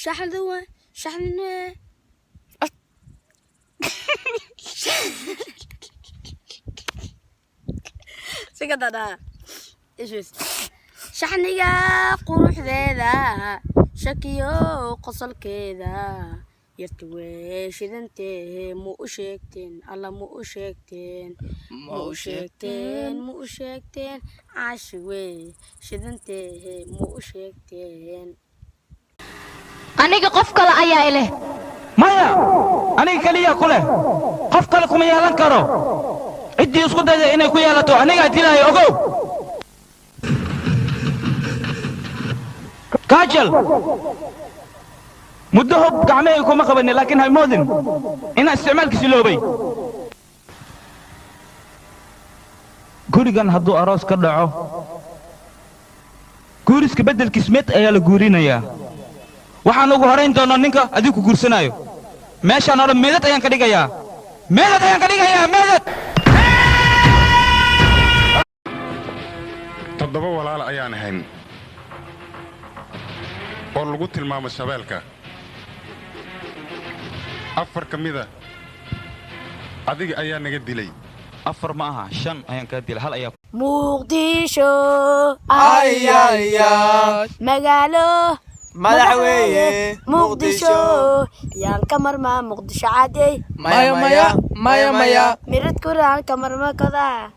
شحذوة شحن سكتنا ايش بس شحنيا قروح ذا شكيو قصل كذا يرتويش إذا انتهي مو أشيكتين الله مو أشيكتين مو أشيكتين مو أشيكتين عشوي شذا انتهي مو أشيكتين aniga qof kale ayaa ileh maya aniga kaliya ku leh qof kale kuma yeelan karo cidii isku dayda inay ku yeelato aniga dilaayo ogow kaajal muddo hub gacmahayga kuma qabanin laakiin hay moodin inaan isticmaalkiisi loobay gurigan hadduu aroos ka dhaco guuriska beddelkiis mid ayaa la guurinayaa waxaan ugu horayn doonaa ninka adigu ku guursanaayo meeshaan oo dhan meedad ayaan ka dhigayaa meedad toddoba walaal ayaan ahayn oo lagu tilmaamo shabeelka afar ka mida adiga ayaa naga dilay afar ma aha 5 ayaan ka dilay hal ayaa muqdisho ayaya magaalo madaxweyne muqdisho yaan ka marmaa muqdisho caadey maya maya mirad kuraan ka marmaa kodaa